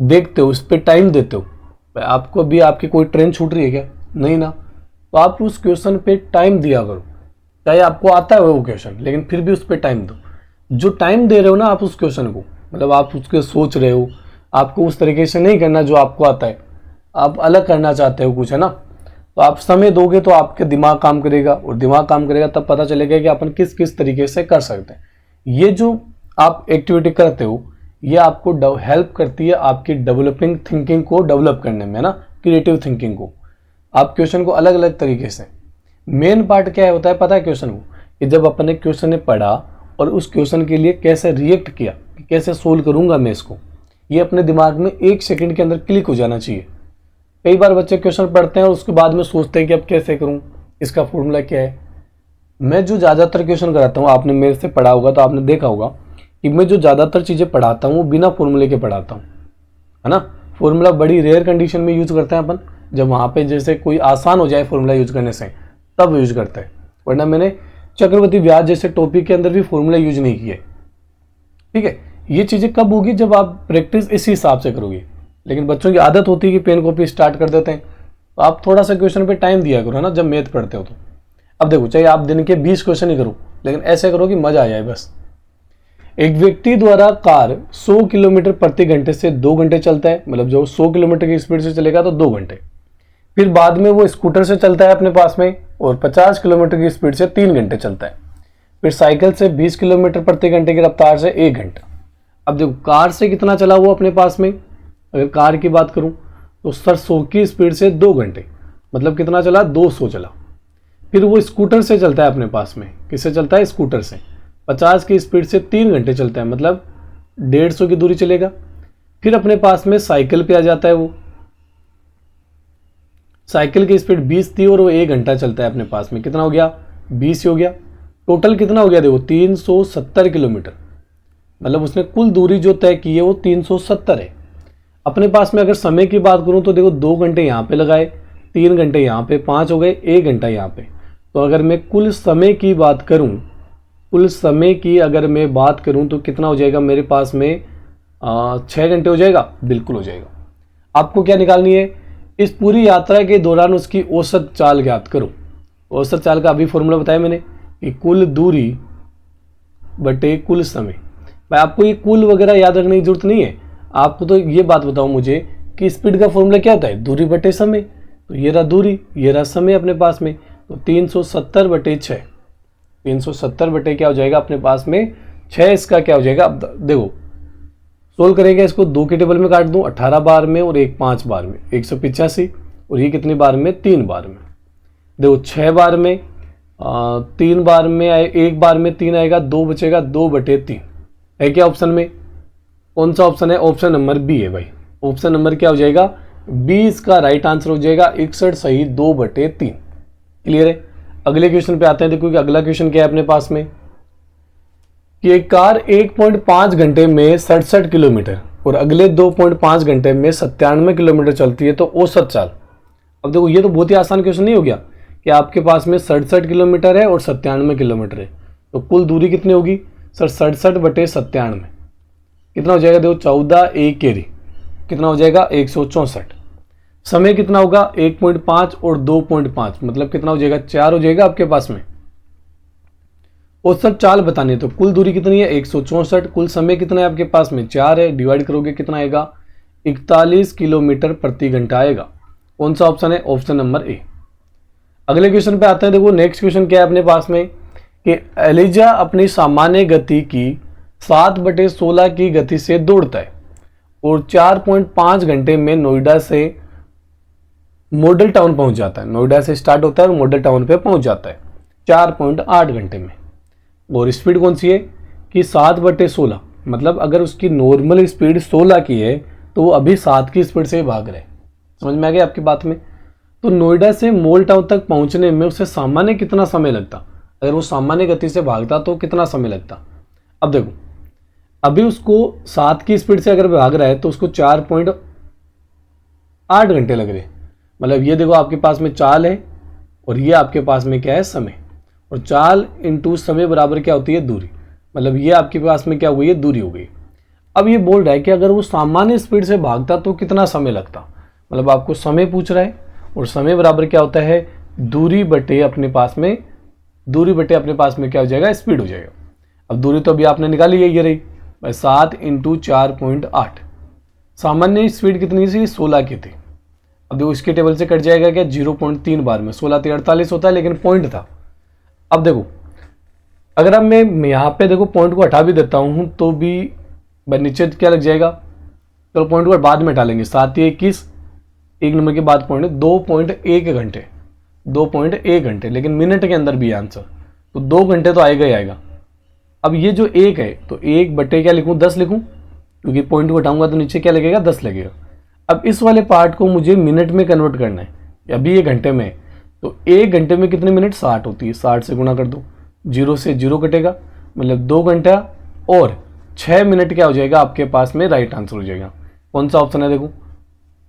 देखते हो, इस पर टाइम देते हो, आपको अभी आपकी कोई ट्रेन छूट रही है क्या, नहीं ना, तो आप उस क्वेश्चन पे टाइम दिया करो। चाहे आपको आता है वो क्वेश्चन, लेकिन फिर भी उस पर टाइम दो। जो टाइम दे रहे हो ना आप उस क्वेश्चन को, मतलब आप उसके सोच रहे हो, आपको उस तरीके से नहीं करना जो आपको आता है, आप अलग करना चाहते हो कुछ, है ना। तो आप समय दोगे तो आपके दिमाग काम करेगा, और दिमाग काम करेगा तब पता चलेगा कि अपन किस किस तरीके से कर सकते हैं। ये जो आप एक्टिविटी करते हो ये आपको हेल्प करती है आपकी डेवलपिंग थिंकिंग को डेवलप करने में, है ना, क्रिएटिव थिंकिंग को। आप क्वेश्चन को अलग अलग तरीके से, मेन पार्ट क्या होता है पता है क्वेश्चन को, कि जब अपन ने क्वेश्चन ने पढ़ा और उस क्वेश्चन के लिए कैसे रिएक्ट किया, कैसे सोल्व करूंगा मैं इसको, ये अपने दिमाग में 1 सेकंड के अंदर क्लिक हो जाना चाहिए। कई बार बच्चे क्वेश्चन पढ़ते हैं और उसके बाद में सोचते हैं कि अब कैसे करूं, इसका फॉर्मूला क्या है। मैं जो ज़्यादातर क्वेश्चन कराता हूँ, आपने मेरे से पढ़ा होगा तो आपने देखा होगा कि मैं जो ज़्यादातर चीज़ें पढ़ाता हूँ वो बिना फॉर्मूले के पढ़ाता हूँ, है ना। फॉर्मूला बड़ी रेयर कंडीशन में यूज़ करते हैं अपन, जब वहाँ पे जैसे कोई आसान हो जाए फॉर्मूला यूज़ करने से तब यूज़ करते हैं, वरना मैंने चक्रवृद्धि ब्याज जैसे टॉपिक के अंदर भी फॉर्मूला यूज नहीं किए। ठीक है, ये चीज़ें कब होगी, जब आप प्रैक्टिस इसी हिसाब से करोगे। लेकिन बच्चों की आदत होती है कि पेन कॉपी स्टार्ट कर देते हैं, तो आप थोड़ा सा क्वेश्चन पे टाइम दिया करो, है ना, जब मैथ पढ़ते हो तो। अब देखो, चाहे आप दिन के 20 क्वेश्चन ही करो, लेकिन ऐसे करो कि मजा आ जाए बस। एक व्यक्ति द्वारा कार 100 किलोमीटर प्रति घंटे से 2 घंटे चलता है, मतलब जो 100 किलोमीटर की स्पीड से चलेगा तो 2 घंटे। फिर बाद में वो स्कूटर से चलता है अपने पास में और 50 किलोमीटर की स्पीड से 3 घंटे चलता है। फिर साइकिल से 20 किलोमीटर प्रति घंटे की रफ्तार से 1 घंटा। अब देखो, कार से कितना चला वो अपने पास में, अगर कार की बात करूं तो सर 100 की स्पीड से 2 घंटे, मतलब कितना चला, 200 चला। फिर वो स्कूटर से चलता है अपने पास में, किससे चलता है, स्कूटर से, 50 की स्पीड से 3 घंटे चलता है, मतलब 150 की दूरी चलेगा। फिर अपने पास में साइकिल पे आ जाता है, वो साइकिल की स्पीड 20 थी और वो 1 घंटा चलता है अपने पास में, कितना हो गया, 20 हो गया। टोटल कितना हो गया, देखो 370 किलोमीटर, मतलब उसने कुल दूरी जो तय की है वो 370 है। अपने पास में अगर समय की बात करूं तो देखो 2 घंटे यहाँ पे लगाए, 3 घंटे यहाँ पे, 5 हो गए, 1 घंटा यहाँ पे। तो अगर मैं कुल समय की बात करूं, कुल समय की अगर मैं बात करूं तो कितना हो जाएगा मेरे पास में, 6 घंटे हो जाएगा, बिल्कुल हो जाएगा। आपको क्या निकालनी है, इस पूरी यात्रा के दौरान उसकी औसत चाल ज्ञात करो। औसत चाल का अभी फॉर्मूला बताया मैंने कि कुल दूरी बटे कुल समय। भाई आपको ये कुल वगैरह याद रखने की जरूरत नहीं है, आपको तो ये बात बताओ मुझे कि स्पीड का फॉर्मूला क्या होता है, दूरी बटे समय। तो ये रहा दूरी, ये रहा समय अपने पास में, तो 370 बटे 6, 370 बटे क्या हो जाएगा अपने पास में 6, इसका क्या हो जाएगा। अब देखो सोल्व करेंगे इसको, 2 के टेबल में काट दूं, 18 बार में और 1 5 बार में, 185, और ये कितनी बार में, 3 बार में। देखो 6 बार में, 3 बार में, 1 बार में 3 आएगा, 2 बचेगा, 2 बटे 3 है क्या ऑप्शन में, कौन सा ऑप्शन है, ऑप्शन नंबर बी है भाई। ऑप्शन नंबर क्या हो जाएगा, 20 का राइट आंसर हो जाएगा, 61 सही, 2 बटे 3। क्लियर है। अगले क्वेश्चन पे आते हैं। देखो कि अगला क्वेश्चन क्या है अपने पास में, कि एक कार 1.5 घंटे में 67 किलोमीटर और अगले 2.5 घंटे में 97 किलोमीटर चलती है, तो औसत चाल। अब देखो ये तो बहुत ही आसान क्वेश्चन नहीं हो गया कि आपके पास में 67 किलोमीटर है और 97 किलोमीटर है, तो कुल दूरी कितनी होगी सर, 67 बटे 97 कितना हो जाएगा, देखो 14 1 केरी कितना हो जाएगा, 164। समय कितना होगा, 1.5 और 2.5, मतलब कितना हो जाएगा, 4 हो जाएगा आपके पास में। औसत चाल बतानी है तो कुल दूरी कितनी है, 164, कुल समय कितना है आपके पास में, 4 है, डिवाइड करोगे कितना आएगा, 41 किलोमीटर प्रति घंटा आएगा। कौन सा ऑप्शन है, ऑप्शन नंबर ए। अगले क्वेश्चन पे आते हैं। देखो नेक्स्ट क्वेश्चन क्या है अपने पास में, कि एलिजा अपनी सामान्य गति की 7/16 की गति से दौड़ता है और 4.5 घंटे में नोएडा से मॉडल टाउन पहुंच जाता है। नोएडा से स्टार्ट होता है और मॉडल टाउन पे पहुंच जाता है 4.8 घंटे में। और स्पीड कौन सी है कि 7/16, मतलब अगर उसकी नॉर्मल स्पीड 16 की है तो वो अभी 7 की स्पीड से भाग रहे हैं। समझ में आ गया आपकी बात में। तो नोएडा से मॉल टाउन तक पहुंचने में उसे सामान्य कितना समय लगता, अगर वो सामान्य गति से भागता तो कितना समय लगता। अब देखो अभी उसको 7 की स्पीड से अगर भाग रहा है तो उसको 4.8 घंटे लग रहे हैं। मतलब ये देखो आपके पास में चाल है और ये आपके पास में क्या है, समय। और चाल इंटू समय बराबर क्या होती है, दूरी। मतलब ये आपके पास में क्या हो गई है, दूरी हो गई। अब ये बोल रहा है कि अगर वो सामान्य स्पीड से भागता तो कितना समय लगता। मतलब आपको समय पूछ रहा है और समय बराबर क्या होता है, दूरी बटे अपने पास में, दूरी बटे अपने पास में क्या हो जाएगा, स्पीड हो जाएगा। अब दूरी तो अभी आपने निकाली है, ये रही 7 × 4.8। सामान्य स्पीड कितनी थी, 16 की थी। अब देखो इसके टेबल से कट जाएगा क्या, 0.3 बार में, 16 × 48 होता है, लेकिन पॉइंट था। अब देखो अगर अब मैं यहाँ पे देखो पॉइंट को हटा भी देता हूँ तो भी नीचे क्या लग जाएगा, चलो पॉइंट को बाद में हटा लेंगे, 7 × 21, 1 नंबर के बाद पॉइंट, 2.1 घंटे, 2.1 घंटे, लेकिन मिनट के अंदर भी आंसर, तो 2 घंटे तो आएगा ही आएगा। अब ये जो 1 है तो 1 बटे क्या लिखूँ, 10 लिखूँ, क्योंकि पॉइंट को हटाऊंगा तो नीचे क्या लगेगा, 10 लगेगा। अब इस वाले पार्ट को मुझे मिनट में कन्वर्ट करना है, अभी ये घंटे में है, तो 1 घंटे में कितने मिनट, 60 होती है, 60 से गुणा कर दो, 0 से 0 कटेगा, मतलब 2 घंटा और 6 मिनट क्या हो जाएगा आपके पास में, राइट आंसर हो जाएगा। कौन सा ऑप्शन है, देखो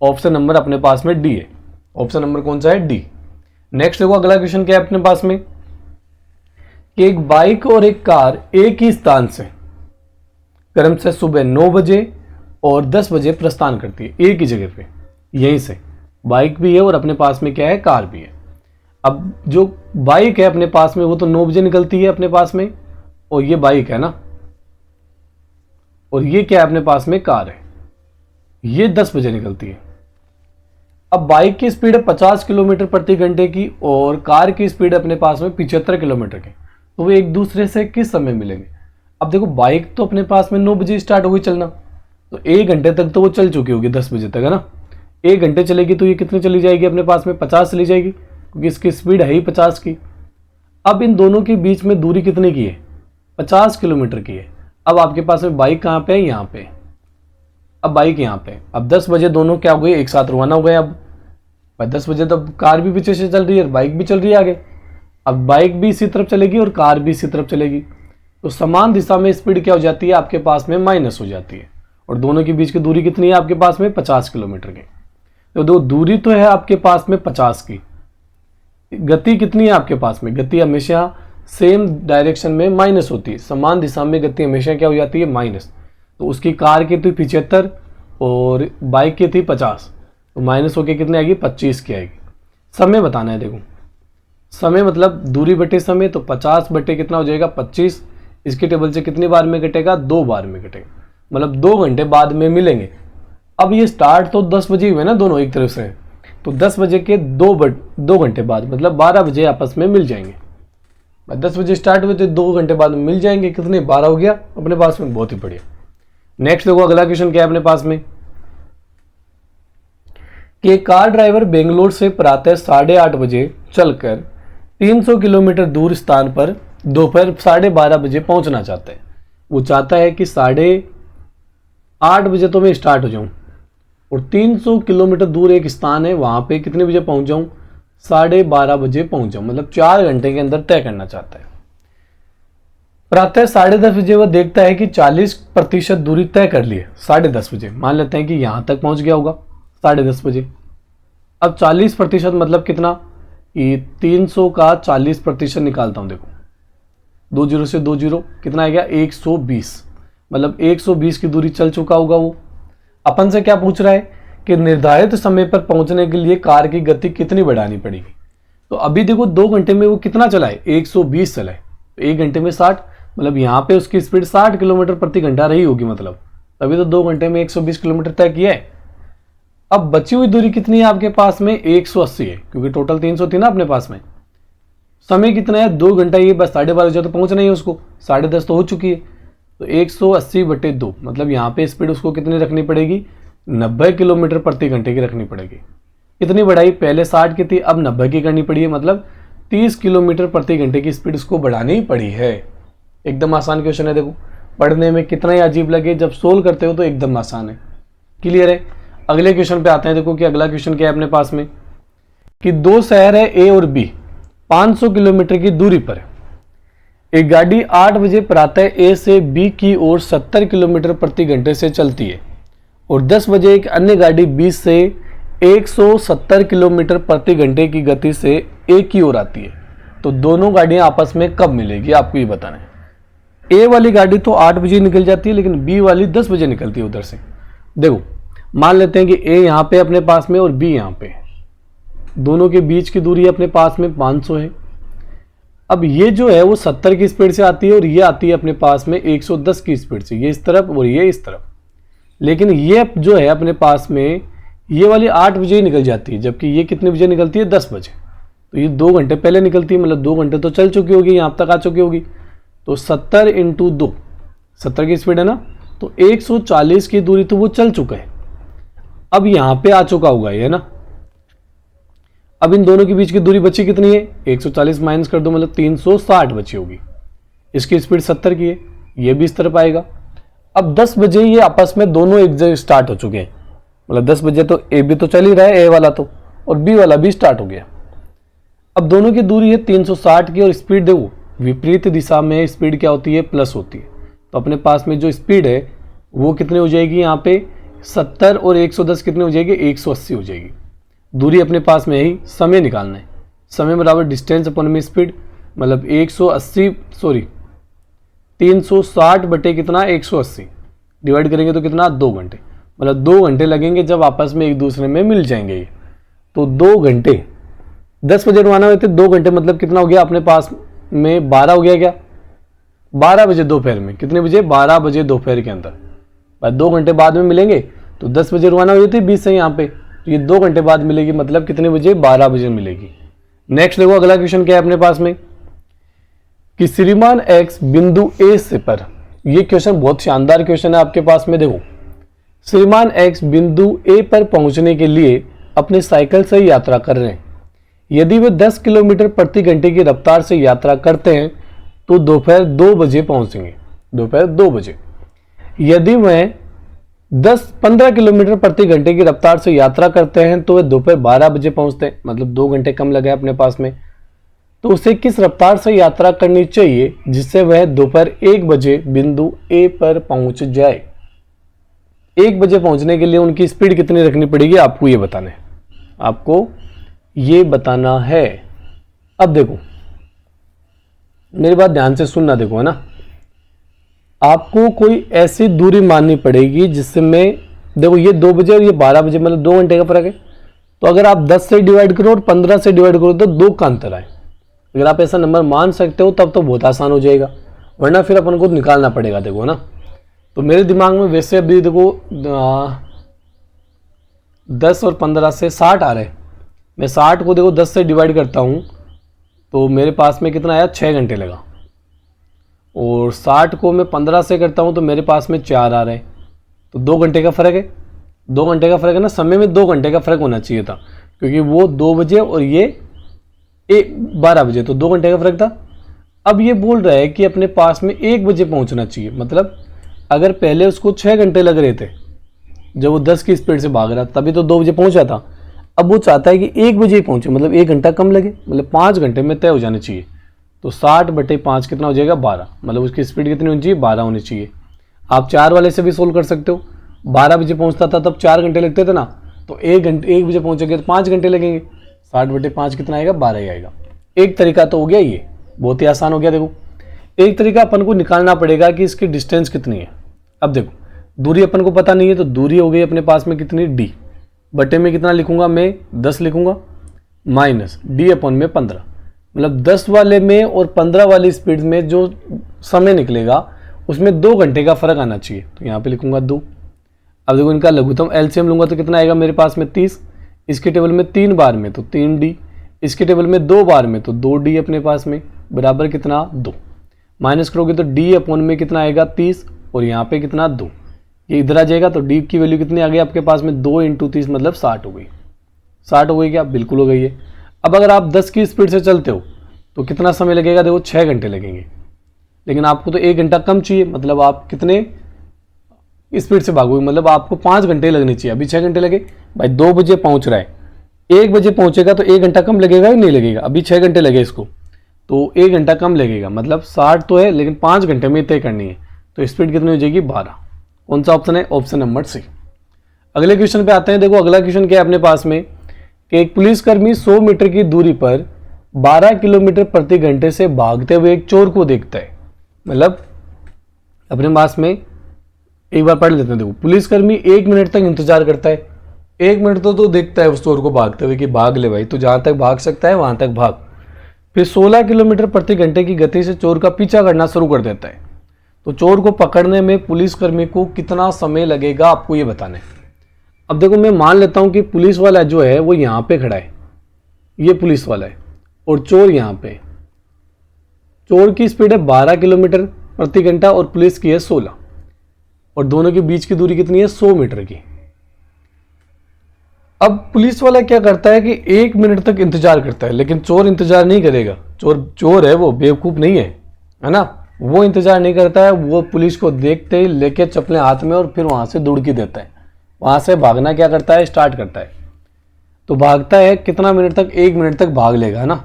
ऑप्शन नंबर अपने पास में डी है, ऑप्शन नंबर कौन सा है, डी। नेक्स्ट देखो अगला क्वेश्चन क्या है अपने पास में, कि एक बाइक और एक कार एक ही स्थान से क्रमशः सुबह 9 बजे और 10 बजे प्रस्थान करती है, एक ही जगह पे, यहीं से बाइक भी है और अपने पास में क्या है, कार भी है। अब जो बाइक है अपने पास में वो तो 9 बजे निकलती है अपने पास में, और ये बाइक है ना, और ये क्या है अपने पास में, कार है, ये 10 बजे निकलती है। अब बाइक की स्पीड है 50 किलोमीटर प्रति घंटे की और कार की स्पीड अपने पास में 75 किलोमीटर की, तो वो एक दूसरे से किस समय मिलेंगे। अब देखो बाइक तो अपने पास में 9 बजे स्टार्ट होगी चलना, तो 1 घंटे तक तो वो चल चुकी होगी, 10 बजे तक है ना, 1 घंटे चलेगी तो ये कितनी चली जाएगी अपने पास में, 50 चली जाएगी, क्योंकि इसकी स्पीड है ही 50 की। अब इन दोनों के बीच में दूरी कितनी की है, 50 किलोमीटर की है। अब आपके पास में बाइक कहाँ पे है, यहाँ पे, अब बाइक यहाँ पे, अब 10 बजे दोनों क्या हो गए, एक साथ रवाना हो गए। अब 10 बजे तब कार भी पीछे से चल रही है, बाइक भी चल रही है आगे, अब बाइक भी इसी तरफ चलेगी और कार भी इसी तरफ चलेगी, तो समान दिशा में स्पीड क्या हो जाती है आपके पास में, माइनस हो जाती है। और दोनों के बीच की दूरी कितनी है आपके पास में, 50 किलोमीटर की। तो दो दूरी तो है आपके पास में 50 की, गति कितनी है आपके पास में, गति हमेशा सेम डायरेक्शन में माइनस होती है, समान दिशा में गति हमेशा क्या हो जाती है, माइनस। तो उसकी कार की थी 75 और बाइक की थी 50, तो माइनस होके कितने आएगी, 25 की आएगी। समय बताना है, देखो समय मतलब दूरी बटे समय, तो 50 बटे कितना हो जाएगा, 25, इसके टेबल से कितनी बार में कटेगा, 2 बार में कटेगा, मतलब 2 घंटे बाद में मिलेंगे। अब ये स्टार्ट तो 10 बजे हुए ना दोनों एक तरफ से, तो 10 बजे के 2 घंटे बाद मतलब 12 बजे आपस में मिल जाएंगे। 10 बजे स्टार्ट हुए तो 2 घंटे बाद में मिल जाएंगे, कितने, 12 हो गया अपने पास में, बहुत ही बढ़िया। नेक्स्ट देखो अगला क्वेश्चन क्या है अपने पास में, कि एक कार ड्राइवर बेंगलोर से प्रातः 8:30 बजे चलकर 300 किलोमीटर दूर स्थान पर दोपहर 12:30 बजे पहुंचना चाहता है। वो चाहता है कि 8:30 बजे तो मैं स्टार्ट हो जाऊं और 300 किलोमीटर दूर एक स्थान है, वहां पे कितने बजे पहुंच जाऊं, 12:30 बजे पहुंच जाऊं, मतलब 4 घंटे के अंदर तय करना चाहता है। प्रातः 10:30 बजे वह देखता है कि 40% दूरी तय कर ली है। 10:30 बजे मान लेते हैं कि यहां तक पहुंच गया होगा 10:30 बजे। अब 40% मतलब कितना, कि 300 का 40% निकालता हूं, देखो 2 0 से 2 0 कितना आ गया, 120, मतलब 120 की दूरी चल चुका होगा वो। अपन से क्या पूछ रहा है कि निर्धारित समय पर पहुंचने के लिए कार की गति कितनी बढ़ानी पड़ेगी। तो अभी देखो 2 घंटे में वो कितना चलाए, 120 चलाए, तो 1 घंटे में 60, मतलब यहाँ पे उसकी स्पीड 60 किलोमीटर प्रति घंटा रही होगी, मतलब तभी तो 2 घंटे में 120 किलोमीटर तय किया है। अब बची हुई दूरी कितनी है आपके पास में, 180 है, क्योंकि टोटल 300 थी ना अपने पास में। समय कितना है, 2 घंटा, ये बस 12:30 बजे तो पहुंचना ही है उसको, 10:30 तो हो चुकी है, तो 180 बटे 2, मतलब यहाँ पे स्पीड उसको कितनी रखनी पड़ेगी, 90 किलोमीटर प्रति घंटे की रखनी पड़ेगी। कितनी बढ़ाई, पहले 60 की थी, अब 90 की करनी पड़ी है, मतलब 30 किलोमीटर प्रति घंटे की स्पीड उसको बढ़ानी पड़ी है। एकदम आसान क्वेश्चन है, देखो पढ़ने में कितना ही अजीब लगे, जब सोल्व करते हो तो एकदम आसान है। क्लियर है। अगले क्वेश्चन पे आते हैं। देखो कि अगला क्वेश्चन क्या है अपने पास में, कि 2 शहर है ए और बी, 500 किलोमीटर की दूरी पर है। एक गाड़ी 8 बजे प्रातः ए से बी की ओर 70 किलोमीटर प्रति घंटे से चलती है और 10 बजे एक अन्य गाड़ी बी से 170 किलोमीटर प्रति घंटे की गति से ए की ओर आती है। तो दोनों गाड़ियां आपस में कब मिलेगी, आपको ये बताना है। ए वाली गाड़ी तो 8 बजे निकल जाती है, लेकिन बी वाली 10 बजे निकलती है उधर से। देखो मान लेते हैं कि ए यहाँ पे अपने पास में और बी यहाँ पे, दोनों के बीच की दूरी अपने पास में 500 है। अब ये जो है वो 70 की स्पीड से आती है और ये आती है अपने पास में 110 की स्पीड से, ये इस तरफ और ये इस तरफ। लेकिन ये जो है अपने पास में ये वाली 8 बजे ही निकल जाती है, जबकि ये कितने बजे निकलती है, 10 बजे। तो ये 2 घंटे पहले निकलती है, मतलब 2 घंटे तो चल चुकी होगी, यहाँ तक आ चुकी होगी। तो 70 × 2, 70 की स्पीड है ना, तो 140 की दूरी तो वो चल चुका है, अब यहाँ पे आ चुका होगा ये ना। अब इन दोनों के बीच की दूरी बची कितनी है, 140 माइनस कर दो, मतलब 360 बची होगी। इसकी स्पीड 70 की है, ये भी इस तरफ आएगा। अब 10 बजे ये आपस में दोनों एक जगह स्टार्ट हो चुके हैं, मतलब 10 बजे तो ए भी तो चल ही रहा है, ए वाला तो, और बी वाला भी स्टार्ट हो गया। अब दोनों की दूरी है 360 की और स्पीड देखो विपरीत दिशा में स्पीड क्या होती है, प्लस होती है। तो अपने पास में जो स्पीड है वो कितनी हो जाएगी, यहाँ पे 70 और 110 कितनी हो जाएगी, 180 हो जाएगी। दूरी अपने पास में यही, समय निकालना है, समय बराबर डिस्टेंस अपन में स्पीड, मतलब 360 बटे कितना 180 डिवाइड करेंगे तो कितना 2 घंटे, मतलब 2 घंटे लगेंगे जब आपस में एक दूसरे में मिल जाएंगे ये। तो 2 घंटे 10 बजे रवाना हुए थे, 2 घंटे मतलब कितना हो गया अपने पास में 12 हो गया क्या, 12 बजे दोपहर में, कितने बजे 12 बजे दोपहर के अंदर। भाई 2 घंटे बाद में मिलेंगे, तो 10 बजे रवाना हुई थी 20 से यहाँ पे, तो ये 2 घंटे बाद मिलेगी, मतलब कितने बजे 12 बजे मिलेगी। नेक्स्ट देखो अगला क्वेश्चन क्या है अपने पास में कि श्रीमान एक्स बिंदु ए से पर, ये क्वेश्चन बहुत शानदार क्वेश्चन है आपके पास में। देखो श्रीमान एक्स बिंदु ए पर पहुंचने के लिए अपने साइकिल से यात्रा कर रहे हैं। यदि वे 10 किलोमीटर प्रति घंटे की रफ्तार से यात्रा करते हैं तो दोपहर 2 बजे पहुंचेंगे, दोपहर 2 बजे। यदि वह 15 किलोमीटर प्रति घंटे की रफ्तार से यात्रा करते हैं तो वे दोपहर 12 बजे पहुंचते हैं, मतलब 2 घंटे कम लगे अपने पास में। तो उसे किस रफ्तार से यात्रा करनी चाहिए जिससे वह दोपहर 1 बजे बिंदु ए पर पहुंच जाए। 1 बजे पहुंचने के लिए उनकी स्पीड कितनी रखनी पड़ेगी, आपको ये बताना है, आपको ये बताना है। अब देखो मेरी बात ध्यान से सुनना, देखो है ना, आपको कोई ऐसी दूरी माननी पड़ेगी जिससे मैं, देखो ये 2 बजे और ये 12 बजे, मतलब 2 घंटे का फर्क है। तो अगर आप 10 से डिवाइड करो और 15 से डिवाइड करो तो 2 का अंतर आए। अगर आप ऐसा नंबर मान सकते हो तब तो बहुत आसान हो जाएगा, वरना फिर अपन को निकालना पड़ेगा। देखो ना, तो मेरे दिमाग में वैसे अभी देखो 10 और 15 से 60 आ रहे हैं। मैं 60 को देखो 10 से डिवाइड करता हूँ तो मेरे पास में कितना आया, 6 घंटे लगा। और 60 को मैं 15 से करता हूँ तो मेरे पास में 4 आ रहे हैं, तो 2 घंटे का फ़र्क है। 2 घंटे का फ़र्क है ना, समय में 2 घंटे का फ़र्क होना चाहिए था, क्योंकि वो 2 बजे और ये 12 बजे, तो 2 घंटे का फ़र्क था। अब ये बोल रहा है कि अपने पास में 1 बजे पहुँचना चाहिए, मतलब अगर पहले उसको 6 घंटे लग रहे थे जब वो 10 की स्पीड से भाग रहा तभी तो 2 बजे पहुँचा था, अब वो चाहता है कि 1 बजे ही पहुँचे, मतलब 1 घंटा कम लगे, मतलब 5 घंटे में तय हो जाने चाहिए। तो 60 बटे 5 कितना हो जाएगा, 12, मतलब उसकी स्पीड कितनी होनी चाहिए, 12 होनी चाहिए। आप 4 वाले से भी सोल्व कर सकते हो, 12 बजे पहुँचता था तब 4 घंटे लगते थे ना, तो 1 बजे पहुँचेंगे तो 5 घंटे लगेंगे, 60 बटे 5 कितना आएगा, 12 ही आएगा। एक तरीका तो हो गया, ये बहुत ही आसान हो गया। देखो एक तरीका अपन को निकालना पड़ेगा कि इसकी डिस्टेंस कितनी है। अब देखो दूरी अपन को पता नहीं है, तो दूरी हो गई अपने पास में कितनी, डी बटे में कितना लिखूंगा मैं, 10 लिखूंगा, माइनस डी अपन में 15, मतलब 10 वाले में और 15 वाली स्पीड में जो समय निकलेगा उसमें 2 घंटे का फर्क आना चाहिए, तो यहाँ पे लिखूंगा 2। अब देखो इनका लघुत्तम एलसीएम लूंगा तो कितना आएगा मेरे पास में 30, इसके टेबल में 3 बार में तो 3D, इसके टेबल में 2 बार में तो 2D अपने पास में, बराबर कितना 2। माइनस करोगे तो D अपॉन में कितना आएगा 30, और यहाँ पे कितना 2, ये इधर आ जाएगा, तो D की वैल्यू कितनी आ गई आपके पास में, 2 × 30 मतलब 60 हो गई। 60 हो गई क्या, बिल्कुल हो गई है। अब अगर आप 10 की स्पीड से चलते हो तो कितना समय लगेगा, देखो 6 घंटे लगेंगे, लेकिन आपको तो 1 घंटा कम चाहिए, मतलब आप कितने स्पीड से भागोगे, मतलब आपको 5 घंटे लगने चाहिए, अभी 6 घंटे लगे। भाई 2 बजे पहुंच रहा है, 1 बजे पहुंचेगा तो 1 घंटा कम लगेगा या नहीं लगेगा, अभी 6 घंटे लगे इसको, तो 1 घंटा कम लगेगा, मतलब 60 तो है लेकिन 5 घंटे में तय करनी है, तो स्पीड कितनी हो जाएगी, 12। कौन सा ऑप्शन है, ऑप्शन नंबर सी। अगले क्वेश्चन पे आते हैं। देखो अगला क्वेश्चन क्या है अपने पास में कि एक पुलिसकर्मी 100 मीटर की दूरी पर 12 किलोमीटर प्रति घंटे से भागते हुए एक चोर को देखता है। मतलब अपने पास में एक बार पढ़ लेते हैं। देखो पुलिसकर्मी 1 मिनट तक इंतजार करता है, 1 मिनट तो देखता है उस चोर को भागते हुए कि भाग ले भाई, तो जहां तक भाग सकता है वहां तक भाग। फिर 16 किलोमीटर प्रति घंटे की गति से चोर का पीछा करना शुरू कर देता है। तो चोर को पकड़ने में पुलिसकर्मी को कितना समय लगेगा, आपको ये बताना है। अब देखो मैं मान लेता हूं कि पुलिस वाला जो है वो यहां पे खड़ा है, ये पुलिस वाला है, और चोर यहां पे। चोर की स्पीड है 12 किलोमीटर प्रति घंटा और पुलिस की है 16, और दोनों के बीच की दूरी कितनी है, 100 मीटर की। अब पुलिस वाला क्या करता है कि 1 मिनट तक इंतजार करता है, लेकिन चोर इंतजार नहीं करेगा। चोर है, वो बेवकूफ नहीं है ना, वो इंतजार नहीं करता है, वो पुलिस को देखते ही लेके चप्पलें हाथ में और फिर वहां से दुड़की देता है वहाँ से भागना क्या करता है, स्टार्ट करता है। तो भागता है कितना मिनट तक, 1 मिनट तक भाग लेगा, है ना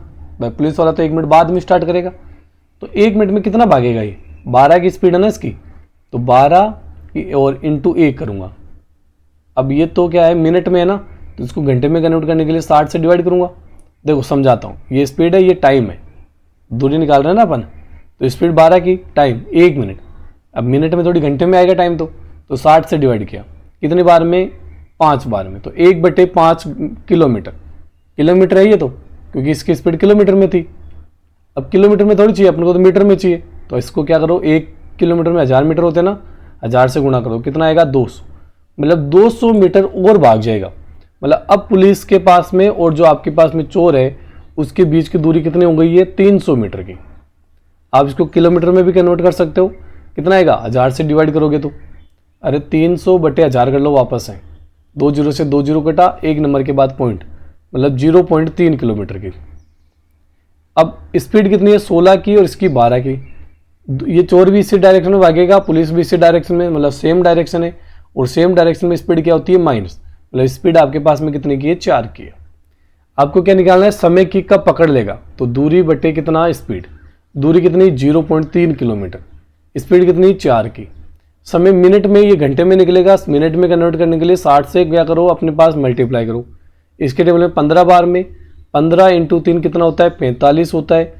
भाई। पुलिस वाला तो 1 मिनट बाद में स्टार्ट करेगा, तो 1 मिनट में कितना भागेगा ये, 12 की स्पीड है ना इसकी, तो 12 और इंटू 1 करूँगा। अब ये तो क्या है, मिनट में है ना, तो इसको घंटे में कन्वर्ट करने के लिए 60 से डिवाइड करूँगा। देखो समझाता हूँ, ये स्पीड है, ये टाइम है, दूरी निकाल रहे हैं ना अपन, तो स्पीड 12 की, टाइम 1 मिनट। अब मिनट में थोड़ी घंटे में आएगा टाइम, तो 60 से डिवाइड किया, कितनी बार में, 5 बार में, तो 1/5 किलोमीटर। किलोमीटर है ये तो, क्योंकि इसकी स्पीड किलोमीटर में थी। अब किलोमीटर में थोड़ी चाहिए अपन को, तो मीटर में चाहिए। तो इसको क्या करो, 1 किलोमीटर में 1000 मीटर होते हैं ना, 1000 से गुणा करो, कितना आएगा, 200। मतलब 200 मीटर और भाग जाएगा। मतलब अब पुलिस के पास में और जो आपके पास में चोर है उसके बीच की दूरी कितनी हो गई है, 300 मीटर की। आप इसको किलोमीटर में भी कन्वर्ट कर सकते हो, कितना आएगा, 1000 से डिवाइड करोगे तो, अरे 300/1000 कर लो, वापस है 2 जीरो से 2 जीरो कटा, 1 नंबर के बाद पॉइंट, मतलब 0.3 किलोमीटर की। अब स्पीड कितनी है, 16 की और इसकी 12 की। ये चोर भी इसी डायरेक्शन में भागेगा, पुलिस भी इसी डायरेक्शन में, मतलब सेम डायरेक्शन है, और सेम डायरेक्शन में स्पीड क्या होती है, माइनस। मतलब स्पीड आपके पास में कितने की है, 4 की है। आपको क्या निकालना है, समय की कब पकड़ लेगा, तो दूरी बटे कितना, स्पीड। दूरी कितनी, 0.3 किलोमीटर, स्पीड कितनी, 4 की। समय मिनट में, ये घंटे में निकलेगा, मिनट में कन्वर्ट करने के लिए 60 से क्या करो, अपने पास मल्टीप्लाई करो। इसके टेबल में 15 बार में 15 × 3 कितना होता है, 45 होता है।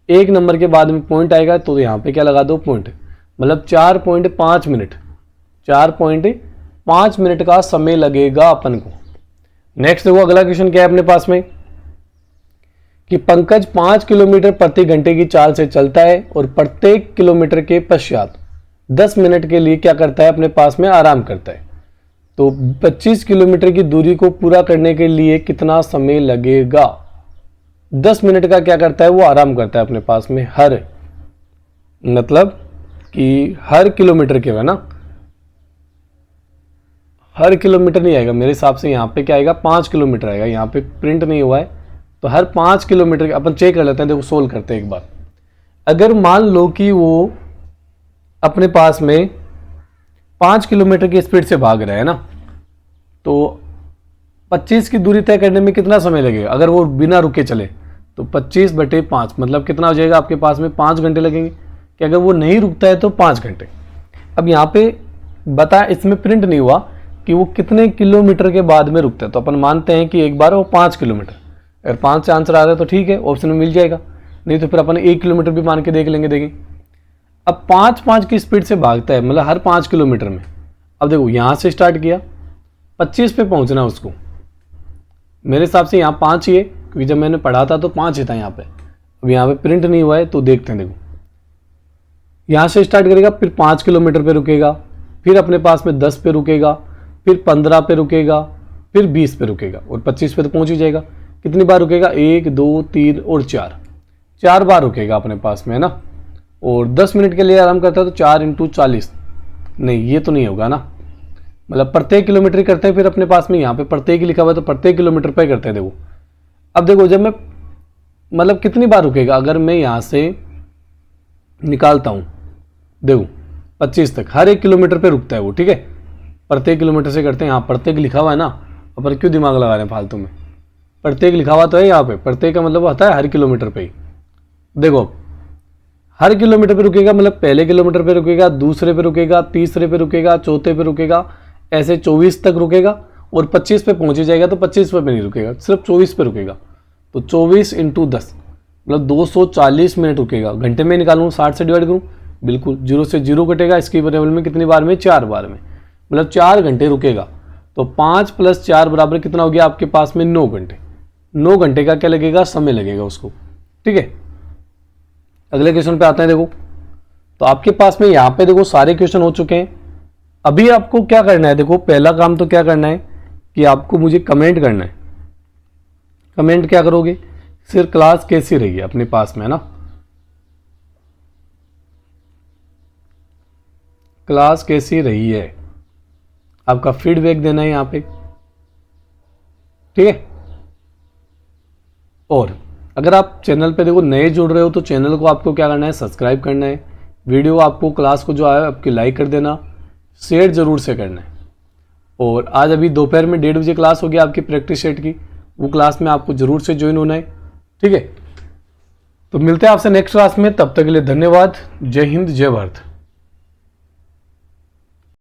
1 नंबर के बाद में पॉइंट आएगा, तो यहाँ पे क्या लगा दो, पॉइंट। मतलब 4.5 मिनट, 4.5 मिनट का समय लगेगा अपन को। नेक्स्ट देखो अगला क्वेश्चन क्या है अपने पास में, कि पंकज 5 किलोमीटर प्रति घंटे की चाल से चलता है और प्रत्येक किलोमीटर के पश्चात 10 मिनट के लिए क्या करता है, अपने पास में आराम करता है। तो 25 किलोमीटर की दूरी को पूरा करने के लिए कितना समय लगेगा, 10 मिनट का क्या करता है, वो आराम करता है अपने पास में। हर मतलब कि हर किलोमीटर के, है ना, हर किलोमीटर नहीं आएगा मेरे हिसाब से, यहाँ पे क्या आएगा, 5 किलोमीटर आएगा, यहाँ पे प्रिंट नहीं हुआ है, तो हर 5 किलोमीटर अपन चेक कर लेते हैं। देखो सोल्व करते हैं एक बार। अगर मान लो कि वो अपने पास में 5 किलोमीटर की स्पीड से भाग रहा है ना, तो 25 की दूरी तय करने में कितना समय लगेगा, अगर वो बिना रुके चले, तो 25/5 मतलब कितना हो जाएगा आपके पास में, 5 घंटे लगेंगे। कि अगर वो नहीं रुकता है तो 5 घंटे। अब यहाँ पे बता, इसमें प्रिंट नहीं हुआ कि वो कितने किलोमीटर के बाद में रुकता है, तो अपन मानते हैं कि एक बार वो 5 किलोमीटर। अगर 5 से आंसर आ रहा है तो ठीक है, ऑप्शन में मिल जाएगा, नहीं तो फिर अपन 1 किलोमीटर भी मान के देख लेंगे। देखिए अब 5 की स्पीड से भागता है, मतलब हर 5 किलोमीटर में। अब देखो यहाँ से स्टार्ट किया, 25 पे पहुँचना है उसको। मेरे हिसाब से यहाँ 5 ही है, क्योंकि जब मैंने पढ़ा था तो 5 ही था यहाँ पे। अब यहाँ पे प्रिंट नहीं हुआ है, तो देखते हैं। देखो यहाँ से स्टार्ट करेगा, फिर 5 किलोमीटर पे रुकेगा, फिर अपने पास में 10 पे रुकेगा, फिर 15 पे रुकेगा, फिर 20 पे रुकेगा, और 25 पे तो पहुँच ही जाएगा। कितनी बार रुकेगा, 1 2 3 और 4 बार रुकेगा अपने पास में, है ना। और 10 मिनट के लिए आराम करता है, तो 4 × 40, नहीं ये तो नहीं होगा ना, मतलब प्रत्येक किलोमीटर करते हैं। फिर अपने पास में यहाँ पे प्रत्येक लिखा हुआ है, तो प्रत्येक किलोमीटर पे करते हैं। देखो अब देखो, जब मैं मतलब कितनी बार रुकेगा, अगर मैं यहाँ से निकालता हूँ, देखो 25 तक, हर 1 किलोमीटर पे रुकता है वो, ठीक है। प्रत्येक किलोमीटर से करते हैं, यहाँ प्रत्येक लिखा हुआ है ना, पर क्यों दिमाग लगा रहे हैं फालतू में। प्रत्येक लिखा हुआ तो है यहाँ पे, प्रत्येक का मतलब होता है हर किलोमीटर पे ही। देखो हर किलोमीटर पे रुकेगा, मतलब पहले किलोमीटर पे रुकेगा, दूसरे पे रुकेगा, तीसरे पे रुकेगा, चौथे पे रुकेगा, ऐसे 24 तक रुकेगा, और 25 पे पहुंच ही जाएगा तो 25 पे नहीं रुकेगा, सिर्फ 24 पे रुकेगा। तो 24 × 10 मतलब 240 मिनट रुकेगा। घंटे में निकालूँ, 60 से डिवाइड करूँ, बिल्कुल 0 से 0 कटेगा। इसकी टेबल में कितनी बार में, 4 बार में, मतलब 4 घंटे रुकेगा। तो 5 + 4 बराबर कितना हो गया आपके पास में, 9 घंटे। 9 घंटे का क्या लगेगा, समय लगेगा उसको, ठीक है। अगले क्वेश्चन पे आते हैं। देखो तो आपके पास में यहाँ पे देखो सारे क्वेश्चन हो चुके हैं। अभी आपको क्या करना है, देखो पहला काम तो क्या करना है कि आपको मुझे कमेंट करना है। कमेंट क्या करोगे, सिर्फ क्लास कैसी रही है अपने पास में, है ना, क्लास कैसी रही है, आपका फीडबैक देना है यहाँ पे, ठीक है। और अगर आप चैनल पे देखो नए जुड़ रहे हो, तो चैनल को आपको क्या करना है, सब्सक्राइब करना है। वीडियो आपको, क्लास को जो आया आपकी लाइक कर देना, शेयर जरूर से करना है। और आज अभी दोपहर में 1:30 बजे क्लास होगी आपकी प्रैक्टिस सेट की, वो क्लास में आपको ज़रूर से ज्वाइन होना है। ठीक है, तो मिलते हैं आपसे नेक्स्ट क्लास में, तब तक के लिए धन्यवाद। जय हिंद, जय भारत।